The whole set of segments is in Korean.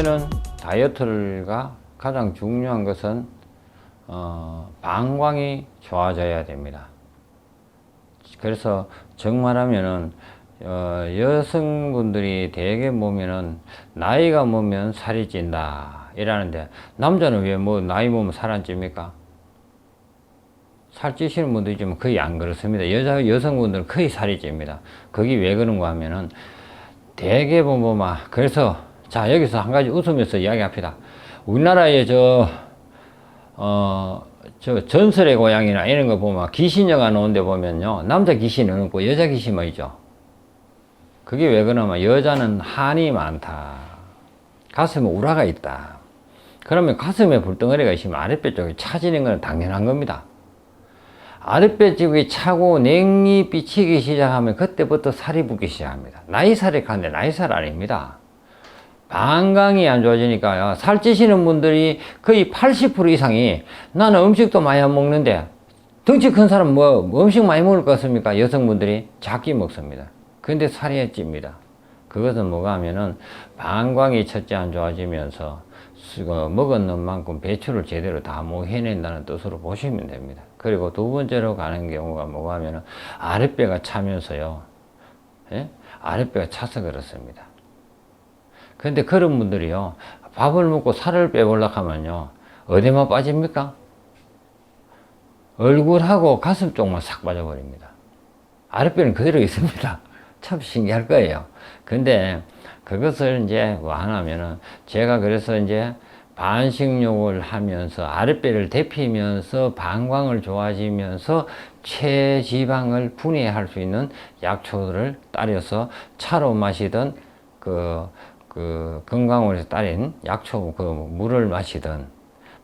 원래는 다이어트가 가장 중요한 것은 방광이 좋아져야 됩니다. 그래서 정말하면은 여성분들이 대개 보면은 나이가 먹으면 살이 찐다 이라는데, 남자는 왜 뭐 나이 먹으면 살 안 찝니까? 살찌시는 분도 있지만 거의 안 그렇습니다. 여성분들은 거의 살이 찝니다. 그게 왜 그런가 하면은 대개 보면 그래서 자, 여기서 한 가지 웃으면서 이야기합시다. 우리나라에 저 전설의 고향이나 이런 거 보면 귀신 영화 나오는데 보면요, 남자 귀신은 없고 여자 귀신만 있죠. 그게 왜 그러냐면 여자는 한이 많다, 가슴에 우라가 있다. 그러면 가슴에 불덩어리가 있으면 아랫배 쪽이 차지는 건 당연한 겁니다. 아랫배 쪽이 차고 냉이 삐치기 시작하면 그때부터 살이 붙기 시작합니다. 나이살이 가는데 나이살 아닙니다. 방광이 안 좋아지니까 살찌시는 분들이 거의 80% 이상이 나는 음식도 많이 안 먹는데, 덩치 큰 사람 뭐 음식 많이 먹을 것 같습니까? 여성분들이 작게 먹습니다. 근데 살이 찝니다. 그것은 뭐가 하면은 방광이 첫째 안 좋아지면서 먹었는 만큼 배출을 제대로 다 못 해낸다는 뜻으로 보시면 됩니다. 그리고 두 번째로 가는 경우가 뭐가 하면은 아랫배가 차면서요, 예? 아랫배가 차서 그렇습니다. 근데 그런 분들이요, 밥을 먹고 살을 빼보려고 하면요, 어디만 빠집니까? 얼굴하고 가슴 쪽만 싹 빠져버립니다. 아랫배는 그대로 있습니다. 참 신기할 거예요. 근데 그것을 이제 뭐 하냐면은, 제가 그래서 이제 반식욕을 하면서 아랫배를 데피면서 방광을 좋아지면서 체지방을 분해할 수 있는 약초를 따려서 차로 마시던 건강원에서 따린 약초 물을 마시든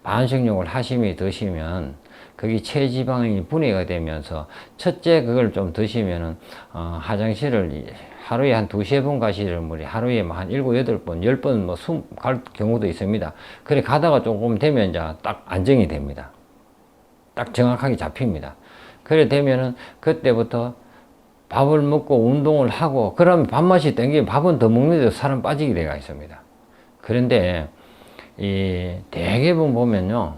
반식욕을 하심이 드시면 그게 체지방이 분해가 되면서, 첫째 그걸 좀 드시면은 화장실을 하루에 한 2~3번 가시는 분이 하루에 한 7~8번, 10번 뭐 갈 경우도 있습니다. 그래 가다가 조금 되면 이제 딱 안정이 됩니다. 딱 정확하게 잡힙니다. 그래 되면은 그때부터 밥을 먹고 운동을 하고, 그러면 밥맛이 땡기면 밥은 더 먹는데도 살은 빠지게 되어 있습니다. 그런데 이 대개분 보면요,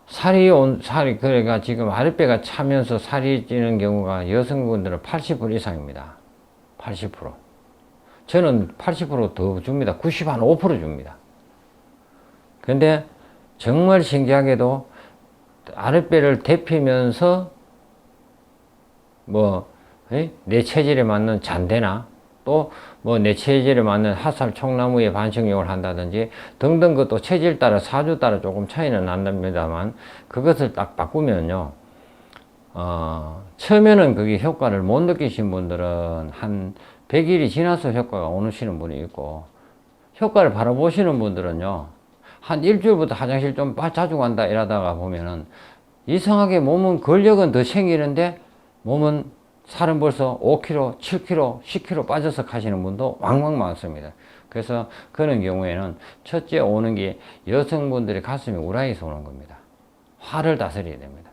살이 그러니까 지금 아랫배가 차면서 살이 찌는 경우가 여성분들은 80% 이상입니다. 80%. 저는 80% 더 줍니다. 95% 줍니다. 근데 정말 신기하게도 아랫배를 데피면서 내 체질에 맞는 잔대나 또 내 체질에 맞는 핫살 총나무에 반식욕을 한다든지 등등, 것도 체질 따라 사주 따라 조금 차이는 난답니다만, 그것을 딱 바꾸면요, 처음에는 그게 효과를 못 느끼신 분들은 한 100일이 지나서 효과가 오시는 분이 있고, 효과를 바라보시는 분들은요, 한 일주일부터 화장실 좀 자주 간다 이러다가 보면은 이상하게 몸은 근력은 더 생기는데 몸은 살은 벌써 5kg, 7kg, 10kg 빠져서 가시는 분도 왕왕 많습니다. 그래서 그런 경우에는 첫째 오는 게 여성분들의 가슴에 우라에서 오는 겁니다. 화를 다스려야 됩니다.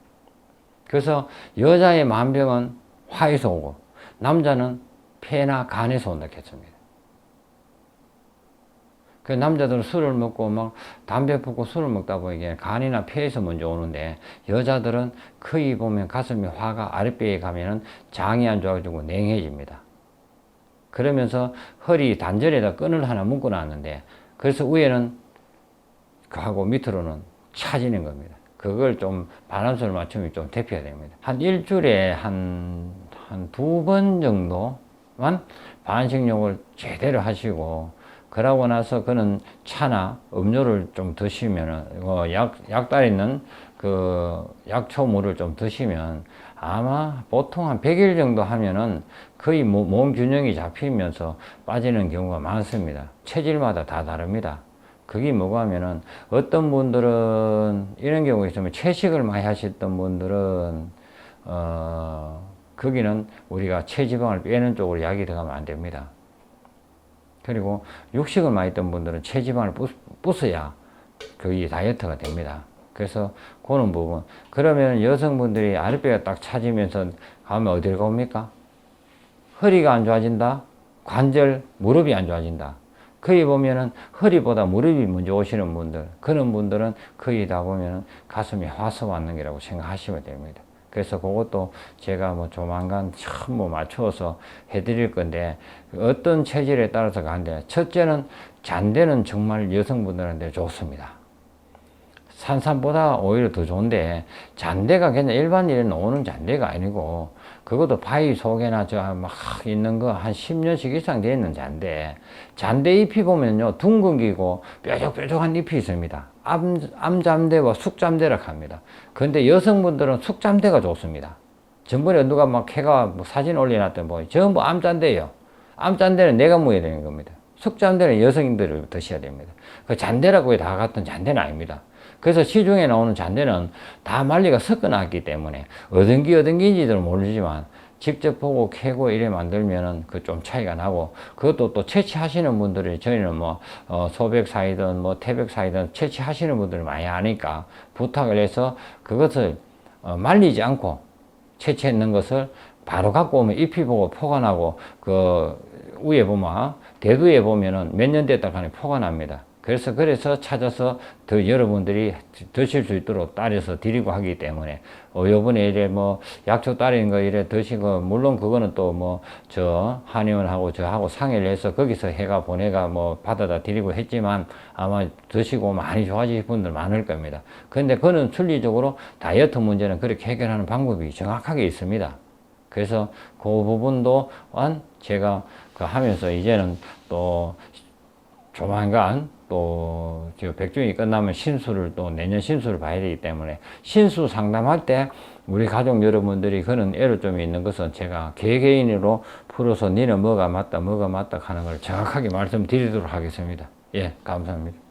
그래서 여자의 만병은 화에서 오고 남자는 폐나 간에서 온다 했습니다. 그 남자들은 술을 먹고 막 담배 피우고 술을 먹다 보니까 간이나 폐에서 먼저 오는데, 여자들은 거의 보면 가슴에 화가 아랫배에 가면은 장이 안 좋아지고 냉해집니다. 그러면서 허리 단절에다 끈을 하나 묶어 놨는데, 그래서 위에는 하고 밑으로는 차지는 겁니다. 그걸 좀 바란스를 맞추면 좀 데펴야 됩니다. 한 일주일에 한 2번 정도만 반식욕을 제대로 하시고, 그러고 나서 그는 차나 음료를 좀 드시면은, 약 따르는 약초물을 좀 드시면 아마 보통 한 100일 정도 하면은 거의 몸 균형이 잡히면서 빠지는 경우가 많습니다. 체질마다 다 다릅니다. 그게 뭐가 하면은, 어떤 분들은 이런 경우가 있으면 채식을 많이 하셨던 분들은 거기는 우리가 체지방을 빼는 쪽으로 약이 들어가면 안 됩니다. 그리고 육식을 많이 했던 분들은 체지방을 부숴야 그게 다이어트가 됩니다. 그래서 그런 부분. 그러면 여성분들이 아랫배가 딱 차지면서 가면 어디를 가옵니까? 허리가 안 좋아진다? 관절, 무릎이 안 좋아진다? 거기 보면은 허리보다 무릎이 먼저 오시는 분들, 그런 분들은 거의 다 보면은 가슴이 화서 왔는 게라고 생각하시면 됩니다. 그래서 그것도 제가 뭐 조만간 전부 맞추어서 해드릴 건데, 어떤 체질에 따라서 가는데, 첫째는 잔대는 정말 여성분들한테 좋습니다. 산삼보다 오히려 더 좋은데, 잔대가 그냥 일반인에 나오는 잔대가 아니고, 그것도 바위 속에나 저 막 있는 거 한 10년씩 이상 되어 있는 잔대. 잔대 잎이 보면요, 둥근 기고 뾰족뾰족한 잎이 있습니다. 암잠대와 숙잠대라고 합니다. 그런데 여성분들은 숙잠대가 좋습니다. 전번에 누가 막 해가 뭐 사진 올려놨더니 뭐 전부 암잔대예요. 암잔대는 내가 먹어야 되는 겁니다. 숙잠대는 여성인들이 드셔야 됩니다. 그 잔대라고 다 같은 잔대는 아닙니다. 그래서 시중에 나오는 잔대는 다 말리가 섞어놨기 때문에 어떤 기인지는 모르지만 직접 보고 캐고 이래 만들면은 그 좀 차이가 나고, 그것도 또 채취하시는 분들이, 저희는 뭐 소백 사이든 뭐 태백 사이든 채취하시는 분들이 많이 아니까 부탁을 해서 그것을 말리지 않고 채취했는 것을 바로 갖고 오면 잎이 보고 포가 나고, 그 위에 보면 대두에 보면은 몇 년 됐다 가니 포가 납니다. 그래서 찾아서 더 여러분들이 드실 수 있도록 따려서 드리고 하기 때문에, 요번에 이래 뭐 약초 따리는 거 이래 드시고, 물론 그거는 또 뭐 저 한의원하고 저하고 상의를 해서 거기서 해가 보내가 뭐 받아다 드리고 했지만, 아마 드시고 많이 좋아지실 분들 많을 겁니다. 근데 그거는 순리적으로 다이어트 문제는 그렇게 해결하는 방법이 정확하게 있습니다. 그래서 그 부분도 제가 하면서 이제는 또 조만간 또 백중이 끝나면 신수를 또 내년 신수를 봐야 되기 때문에, 신수 상담할 때 우리 가족 여러분들이 그런 애로점이 있는 것은 제가 개개인으로 풀어서 니는 뭐가 맞다 하는 걸 정확하게 말씀드리도록 하겠습니다. 예, 감사합니다.